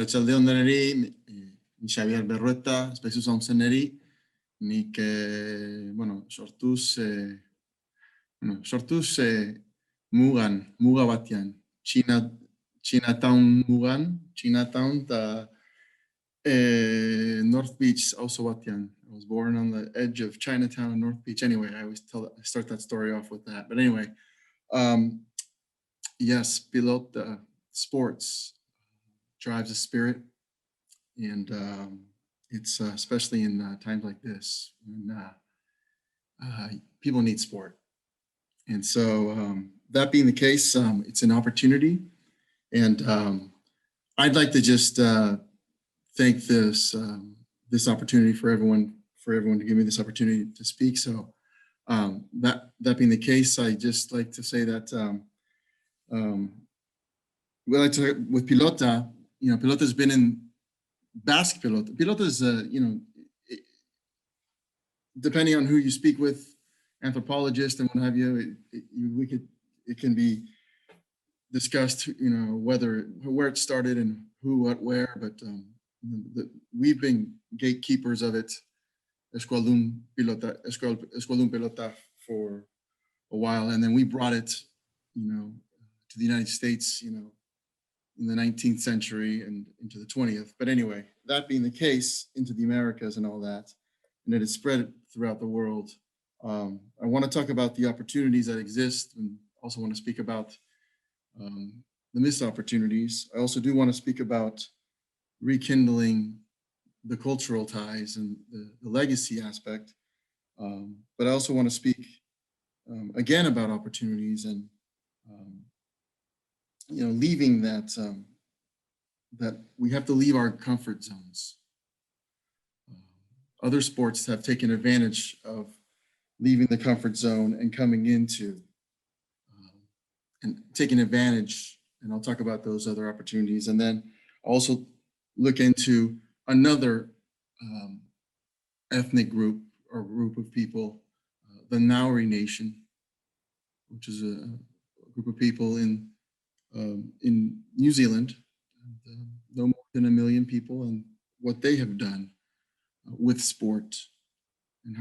Chaldeoneri, Xabier Berrueta, Spesus Omseneri, ni que, bueno, sortus Muga Batian, Chinatown Mugan, Chinatown, North Beach, also Batian. I was born on the edge of Chinatown and North Beach. Anyway, I always start that story off with that. But anyway, yes, pilota, sports drives the spirit, and it's especially in times like this when people need sport. And so that being the case, it's an opportunity, and I'd like to just thank this opportunity for everyone to give me this opportunity to speak. So that being the case, I just like to say that with Pilota, Pilota's been in Basque Pilota. Pilota is, depending on who you speak with, anthropologists and what have you, it can be discussed, where it started and who, what, where, but we've been gatekeepers of it, Escuadrón Pilota for a while, and then we brought it, to the United States, in the 19th century and into the 20th. But anyway, that being the case, into the Americas and all that, and it has spread throughout the world. I want to talk about the opportunities that exist, and also want to speak about the missed opportunities. I also do want to speak about rekindling the cultural ties and the legacy aspect. But I also want to speak again about opportunities and leaving that we have to leave our comfort zones. Other sports have taken advantage of leaving the comfort zone and coming into and taking advantage, and I'll talk about those other opportunities, and then also look into another ethnic group or group of people, the Maori Nation, which is a group of people in New Zealand, no more than 1 million people, and what they have done with sport, and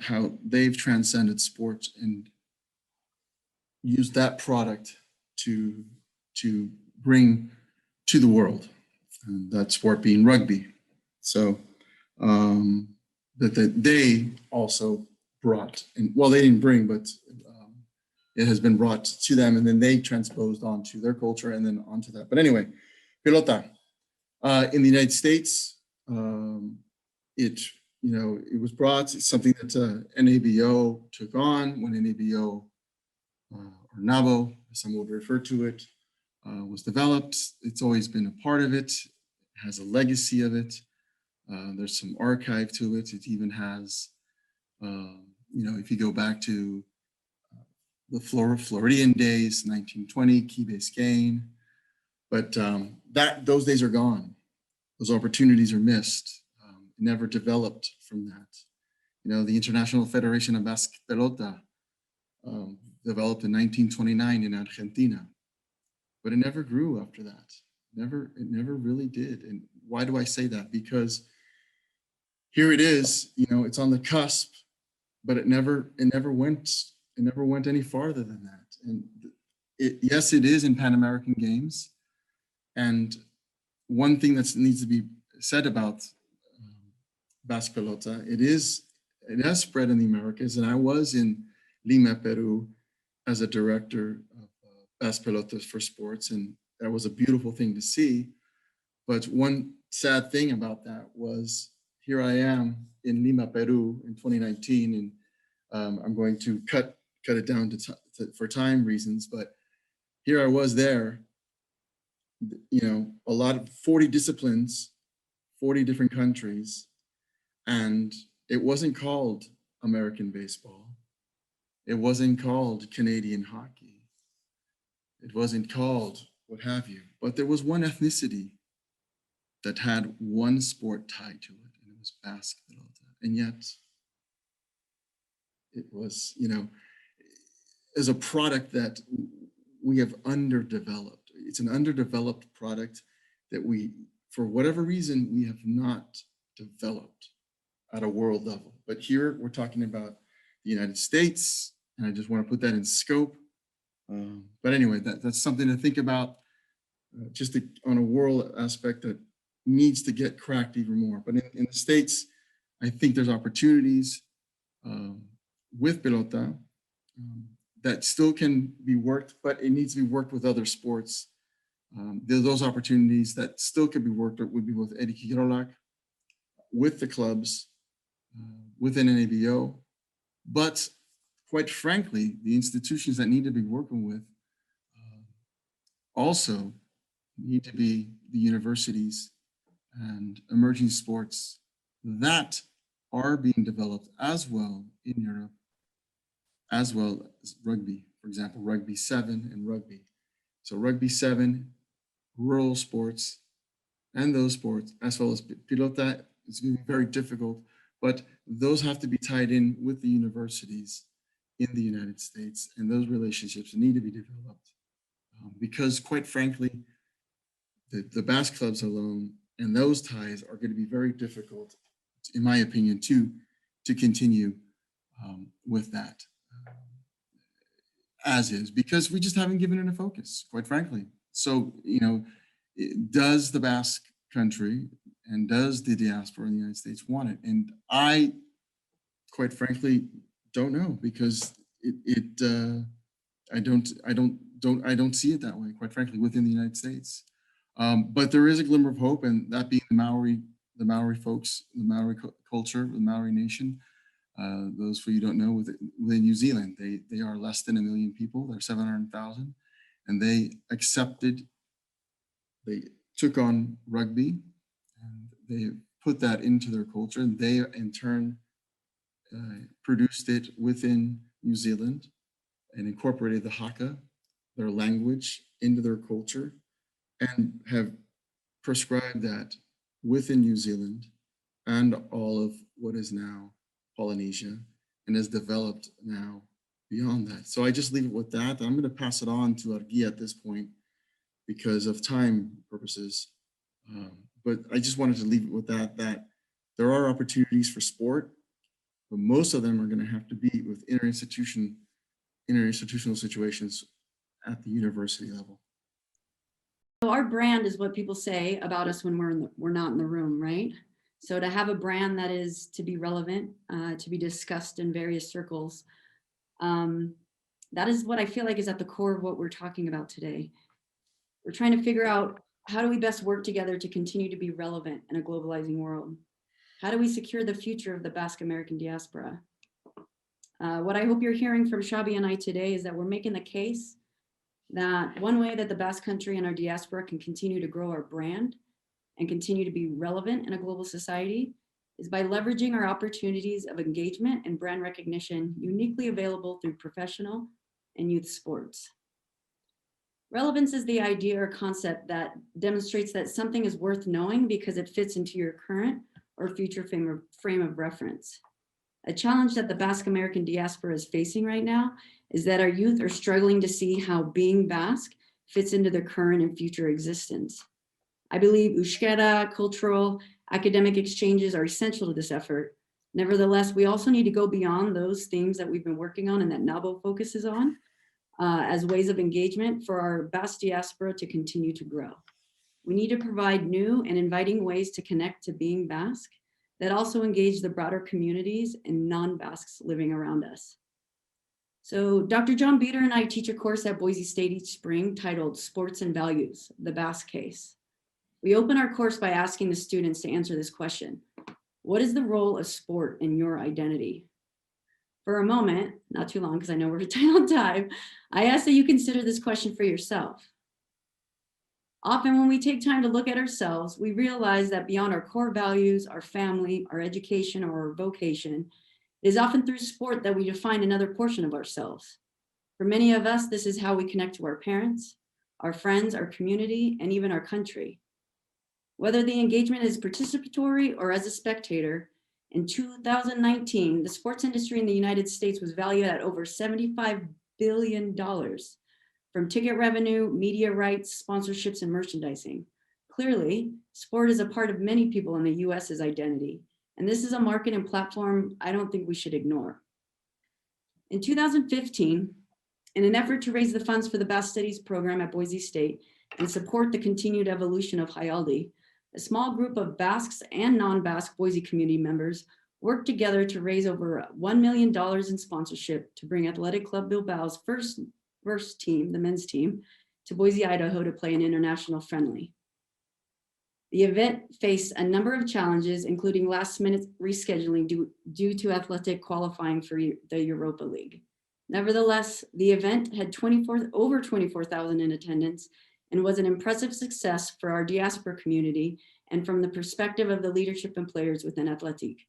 how they've transcended sport and used that product to bring to the world, and that sport being rugby. So that they also brought, and well, they didn't bring, but it has been brought to them, and then they transposed onto their culture and then onto that. But anyway, Pilota in the United States, it was brought. It's something that NABO took on when NABO or NABO, as some would refer to it, was developed. It's always been a part of it. It has a legacy of it. There's some archive to it. It even has, if you go back to the Floridian days, 1920, Key Biscayne, but those days are gone. Those opportunities are missed. Never developed from that. The International Federation of Basque Pelota developed in 1929 in Argentina, but it never grew after that. It never really did. And why do I say that? Because here it is, it's on the cusp, but it never went any farther than that. And yes, it is in Pan American Games. And one thing that needs to be said about Basque Pelota, it has spread in the Americas, and I was in Lima, Peru, as a director of Basque Pelotas for sports, and that was a beautiful thing to see. But one sad thing about that was, here I am in Lima, Peru in 2019, and I'm going to cut it down for time reasons, but here I was there, a lot of 40 disciplines, 40 different countries, and it wasn't called American baseball. It wasn't called Canadian hockey. It wasn't called what have you, but there was one ethnicity that had one sport tied to it, and it was Basque Pelota. And yet it was, as a product that we have underdeveloped. It's an underdeveloped product that we for whatever reason, we have not developed at a world level. But here we're talking about the United States, and I just want to put that in scope. But anyway, that's something to think about, on a world aspect that needs to get cracked even more. But in the States, I think there's opportunities with pelota that still can be worked, but it needs to be worked with other sports. Those opportunities that still could be worked would be with Eddie Kirolak, with the clubs, within NABO, but quite frankly, the institutions that need to be working with also need to be the universities and emerging sports that are being developed as well in Europe, as well as rugby, for example, rugby 7 and rugby. So rugby 7, rural sports, and those sports, as well as pelota, it's going to be very difficult, but those have to be tied in with the universities in the United States, and those relationships need to be developed because, quite frankly, the Basque clubs alone and those ties are going to be very difficult, in my opinion, to continue with that as is, because we just haven't given it a focus, quite frankly. So, does the Basque country and does the diaspora in the United States want it? And I, quite frankly, don't know, because I don't see it that way, quite frankly, within the United States. But there is a glimmer of hope, and that being the Maori folks, the Maori culture, the Maori nation. Those for you don't know, within New Zealand, they are less than 1 million people. They're 700,000, and they took on rugby, and they put that into their culture, and they in turn produced it within New Zealand and incorporated the haka, their language, into their culture, and have prescribed that within New Zealand and all of what is now Polynesia, and has developed now beyond that. So I just leave it with that. I'm going to pass it on to Argia at this point because of time purposes. But I just wanted to leave it with that there are opportunities for sport, but most of them are going to have to be with interinstitutional situations at the university level. So our brand is what people say about us when we're not in the room, right? So to have a brand that is to be relevant, to be discussed in various circles, that is what I feel like is at the core of what we're talking about today. We're trying to figure out, how do we best work together to continue to be relevant in a globalizing world? How do we secure the future of the Basque American diaspora? What I hope you're hearing from Xabi and I today is that we're making the case that one way that the Basque country and our diaspora can continue to grow our brand and continue to be relevant in a global society is by leveraging our opportunities of engagement and brand recognition uniquely available through professional and youth sports. Relevance is the idea or concept that demonstrates that something is worth knowing because it fits into your current or future frame of reference. A challenge that the Basque American diaspora is facing right now is that our youth are struggling to see how being Basque fits into their current and future existence. I believe euskera, cultural, academic exchanges are essential to this effort. Nevertheless, we also need to go beyond those themes that we've been working on and that NABO focuses on as ways of engagement for our Basque diaspora to continue to grow. We need to provide new and inviting ways to connect to being Basque that also engage the broader communities and non-Basques living around us. So Dr. John Beater and I teach a course at Boise State each spring titled Sports and Values, the Basque Case. We open our course by asking the students to answer this question: what is the role of sport in your identity? For a moment, not too long because I know we're tight on time, I ask that you consider this question for yourself. Often when we take time to look at ourselves, we realize that beyond our core values, our family, our education, or our vocation, it is often through sport that we define another portion of ourselves. For many of us, this is how we connect to our parents, our friends, our community, and even our country. Whether the engagement is participatory or as a spectator, in 2019, the sports industry in the United States was valued at over $75 billion from ticket revenue, media rights, sponsorships, and merchandising. Clearly, sport is a part of many people in the US's identity, and this is a market and platform I don't think we should ignore. In 2015, in an effort to raise the funds for the Basque Studies program at Boise State and support the continued evolution of Jaialdi, a small group of Basques and non-Basque Boise community members worked together to raise over $1 million in sponsorship to bring Athletic Club Bilbao's first team, the men's team, to Boise, Idaho to play an international friendly. The event faced a number of challenges, including last-minute rescheduling due to Athletic qualifying for the Europa League. Nevertheless, the event had over 24,000 in attendance and was an impressive success for our diaspora community and from the perspective of the leadership and players within Athletic.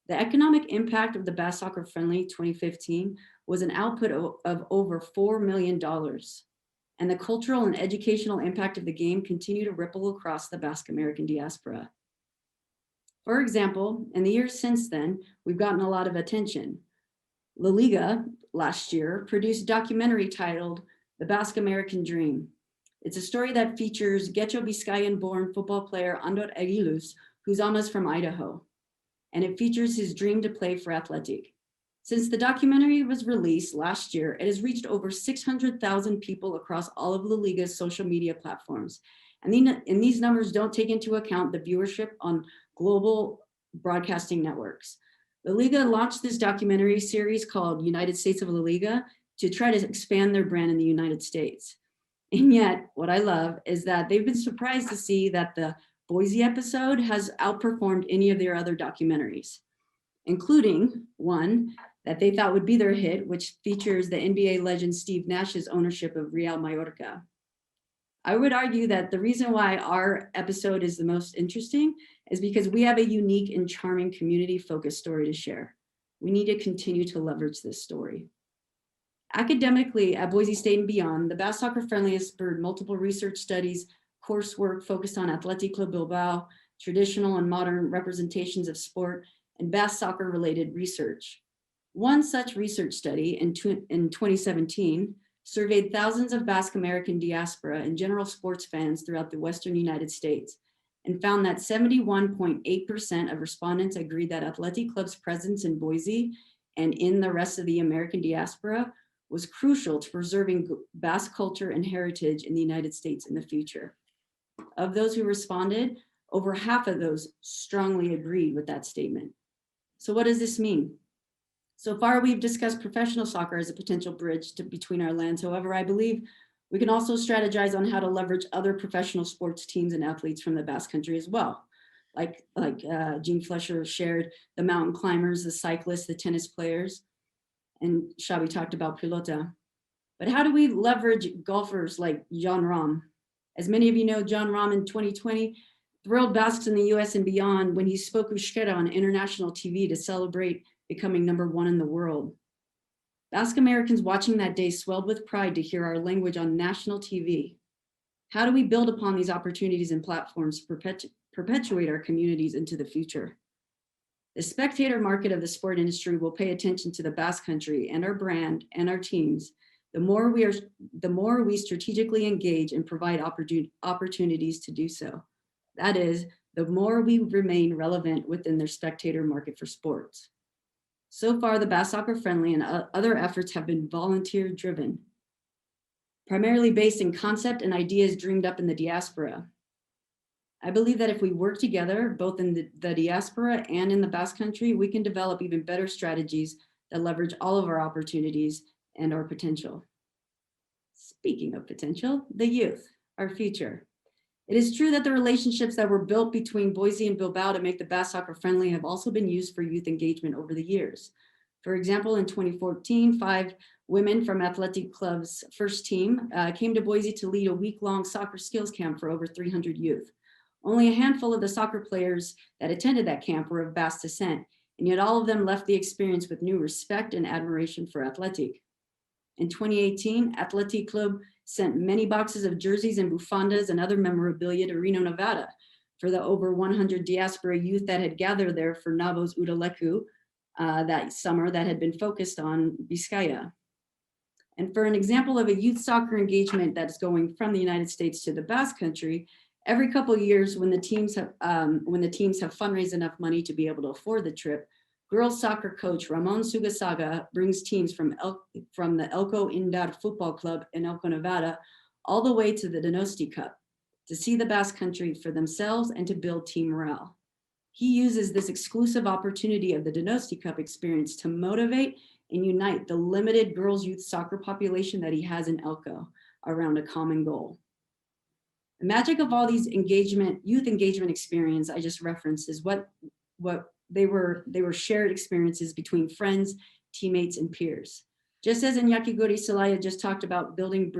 The economic impact of the Basque Soccer Friendly 2015 was an output of over $4 million, and the cultural and educational impact of the game continued to ripple across the Basque American diaspora. For example, in the years since then, we've gotten a lot of attention. La Liga last year produced a documentary titled The Basque American Dream. It's a story that features Getxo Biscayan-born football player Andor Aguiluz, who's almost from Idaho, and it features his dream to play for Athletic. Since the documentary was released last year, it has reached over 600,000 people across all of La Liga's social media platforms. And these numbers don't take into account the viewership on global broadcasting networks. La Liga launched this documentary series called United States of La Liga to try to expand their brand in the United States. And yet, what I love is that they've been surprised to see that the Boise episode has outperformed any of their other documentaries, including one that they thought would be their hit, which features the NBA legend Steve Nash's ownership of Real Mallorca. I would argue that the reason why our episode is the most interesting is because we have a unique and charming community-focused story to share. We need to continue to leverage this story. Academically, at Boise State and beyond, the Basque Soccer Friendly has spurred multiple research studies, coursework focused on Athletic Club Bilbao, traditional and modern representations of sport, and Basque soccer-related research. One such research study in 2017 surveyed thousands of Basque American diaspora and general sports fans throughout the Western United States and found that 71.8% of respondents agreed that Athletic Club's presence in Boise and in the rest of the American diaspora was crucial to preserving Basque culture and heritage in the United States in the future. Of those who responded, over half of those strongly agreed with that statement. So what does this mean? So far, we've discussed professional soccer as a potential bridge between our lands. However, I believe we can also strategize on how to leverage other professional sports teams and athletes from the Basque Country as well. Like Gene Flesher shared, the mountain climbers, the cyclists, the tennis players, and Xabi talked about pelota. But how do we leverage golfers like Jon Rahm? As many of you know, Jon Rahm in 2020 thrilled Basques in the US and beyond when he spoke Euskera on international TV to celebrate becoming #1 in the world. Basque Americans watching that day swelled with pride to hear our language on national TV. How do we build upon these opportunities and platforms to perpetuate our communities into the future? The spectator market of the sport industry will pay attention to the Basque Country and our brand and our teams. The more we strategically engage and provide opportunities to do so. That is, the more we remain relevant within their spectator market for sports. So far, the Basque Soccer Friendly and other efforts have been volunteer-driven, primarily based in concept and ideas dreamed up in the diaspora. I believe that if we work together, both in the diaspora and in the Basque Country, we can develop even better strategies that leverage all of our opportunities and our potential. Speaking of potential, the youth, our future. It is true that the relationships that were built between Boise and Bilbao to make the Basque Soccer Friendly have also been used for youth engagement over the years. For example, in 2014, 5 women from Athletic Club's first team came to Boise to lead a week-long soccer skills camp for over 300 youth. Only a handful of the soccer players that attended that camp were of Basque descent, and yet all of them left the experience with new respect and admiration for Athletic. In 2018, Athletic Club sent many boxes of jerseys and bufandas and other memorabilia to Reno, Nevada for the over 100 diaspora youth that had gathered there for Nabo's Udaleku that summer that had been focused on Vizcaya. And for an example of a youth soccer engagement that is going from the United States to the Basque Country, Every couple of years when the teams have fundraised enough money to be able to afford the trip, girls soccer coach Ramon Sugasaga brings teams from the Elko Indar Football Club in Elko, Nevada, all the way to the Donosti Cup to see the Basque Country for themselves and to build team morale. He uses this exclusive opportunity of the Donosti Cup experience to motivate and unite the limited girls youth soccer population that he has in Elko around a common goal. The magic of all these youth engagement experience I just referenced is what they were shared experiences between friends, teammates, and peers. Just as Iñaki Gorizelaia just talked about building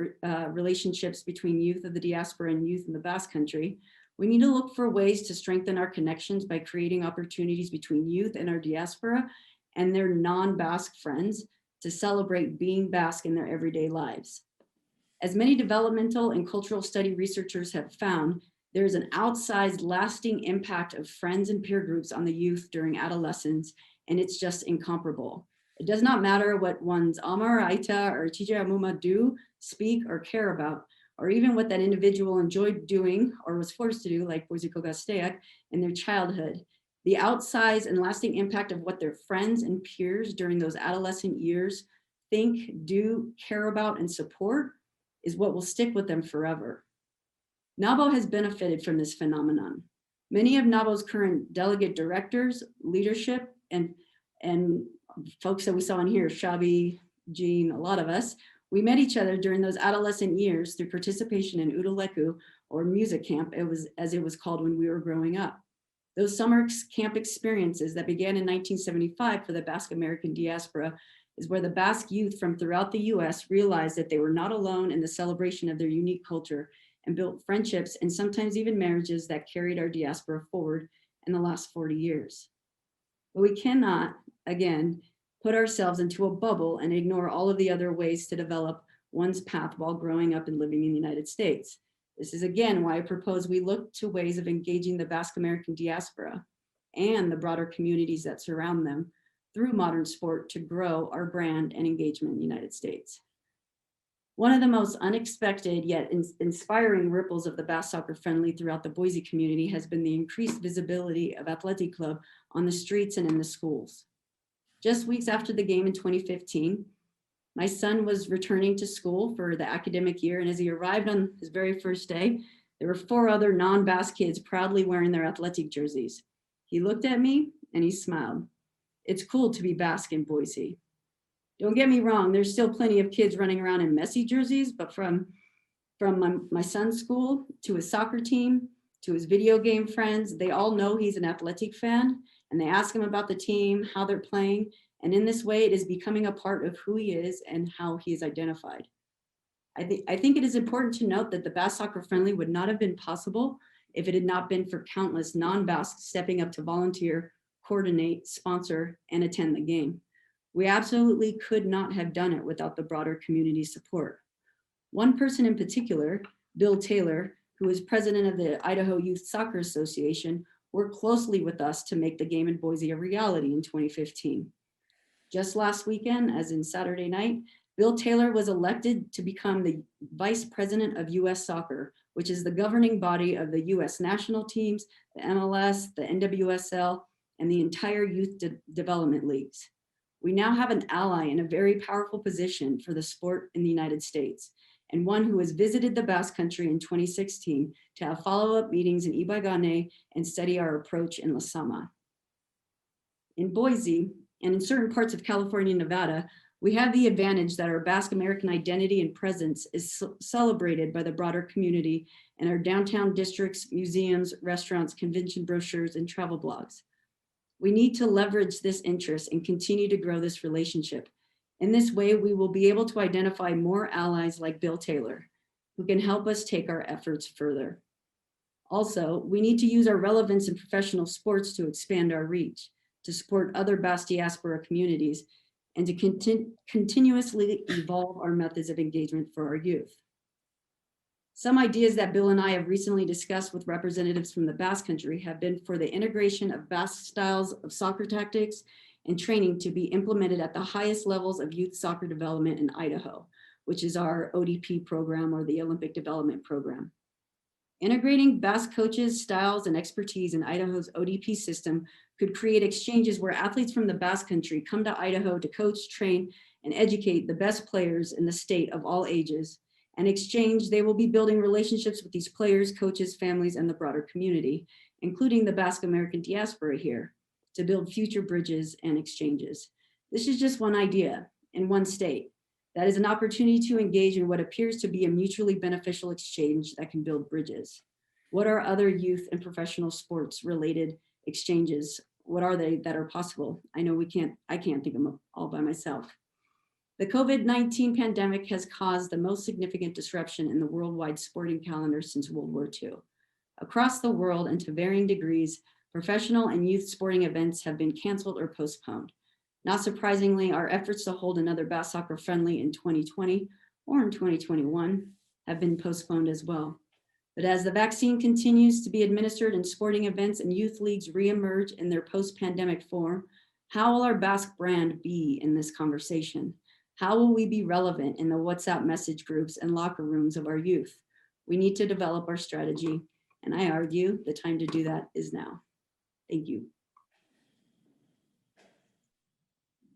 relationships between youth of the diaspora and youth in the Basque Country, we need to look for ways to strengthen our connections by creating opportunities between youth and our diaspora and their non-Basque friends to celebrate being Basque in their everyday lives. As many developmental and cultural study researchers have found, there is an outsized lasting impact of friends and peer groups on the youth during adolescence, and it's just incomparable. It does not matter what one's Amar, Aita, or Tija Amuma do, speak, or care about, or even what that individual enjoyed doing or was forced to do, like Boisiko Gasteak, in their childhood. The outsized and lasting impact of what their friends and peers during those adolescent years think, do, care about, and support is what will stick with them forever. NABO has benefited from this phenomenon. Many of NABO's current delegate directors, leadership, and folks that we saw in here, Xabi, Jean, a lot of us, we met each other during those adolescent years through participation in Udaleku, or music camp, as it was called when we were growing up. Those summer camp experiences that began in 1975 for the Basque American diaspora is where the Basque youth from throughout the US realized that they were not alone in the celebration of their unique culture and built friendships and sometimes even marriages that carried our diaspora forward in the last 40 years. But we cannot, again, put ourselves into a bubble and ignore all of the other ways to develop one's path while growing up and living in the United States. This is again why I propose we look to ways of engaging the Basque American diaspora and the broader communities that surround them through modern sport to grow our brand and engagement in the United States. One of the most unexpected yet inspiring ripples of the Basque Soccer Friendly throughout the Boise community has been the increased visibility of Athletic Club on the streets and in the schools. Just weeks after the game in 2015, my son was returning to school for the academic year, and as he arrived on his very first day, there were 4 other non-Basque kids proudly wearing their athletic jerseys. He looked at me and he smiled. It's cool to be Basque in Boise. Don't get me wrong, there's still plenty of kids running around in messy jerseys, but from my son's school to his soccer team, to his video game friends, they all know he's an athletic fan, and they ask him about the team, how they're playing, and in this way, it is becoming a part of who he is and how he is identified. I think it is important to note that the Basque Soccer Friendly would not have been possible if it had not been for countless non-Basques stepping up to volunteer, coordinate, sponsor, and attend the game. We absolutely could not have done it without the broader community support. One person in particular, Bill Taylor, who is president of the Idaho Youth Soccer Association, worked closely with us to make the game in Boise a reality in 2015. Just last weekend, as in Saturday night, Bill Taylor was elected to become the vice president of US Soccer, which is the governing body of the US national teams, the MLS, the NWSL, and the entire youth development leagues. We now have an ally in a very powerful position for the sport in the United States, and one who has visited the Basque Country in 2016 to have follow-up meetings in Ibaigane and study our approach in La Sama. In Boise, and in certain parts of California and Nevada, we have the advantage that our Basque American identity and presence is celebrated by the broader community in our downtown districts, museums, restaurants, convention brochures, and travel blogs. We need to leverage this interest and continue to grow this relationship. In this way, we will be able to identify more allies like Bill Taylor, who can help us take our efforts further. Also, we need to use our relevance in professional sports to expand our reach, to support other Basque diaspora communities, and to continuously evolve our methods of engagement for our youth. Some ideas that Bill and I have recently discussed with representatives from the Basque Country have been for the integration of Basque styles of soccer tactics and training to be implemented at the highest levels of youth soccer development in Idaho, which is our ODP program, or the Olympic Development Program. Integrating Basque coaches, styles, and expertise in Idaho's ODP system could create exchanges where athletes from the Basque Country come to Idaho to coach, train, and educate the best players in the state of all ages. In exchange, they will be building relationships with these players, coaches, families, and the broader community, including the Basque American diaspora here, to build future bridges and exchanges. This is just one idea in one state. That is an opportunity to engage in what appears to be a mutually beneficial exchange that can build bridges. What are other youth and professional sports related exchanges? What are they that are possible? I know I can't think of them all by myself. The COVID-19 pandemic has caused the most significant disruption in the worldwide sporting calendar since World War II. Across the world and to varying degrees, professional and youth sporting events have been canceled or postponed. Not surprisingly, our efforts to hold another Basque Soccer Friendly in 2020 or in 2021 have been postponed as well. But as the vaccine continues to be administered and sporting events and youth leagues reemerge in their post-pandemic form, how will our Basque brand be in this conversation? How will we be relevant in the WhatsApp message groups and locker rooms of our youth? We need to develop our strategy, and I argue the time to do that is now. Thank you.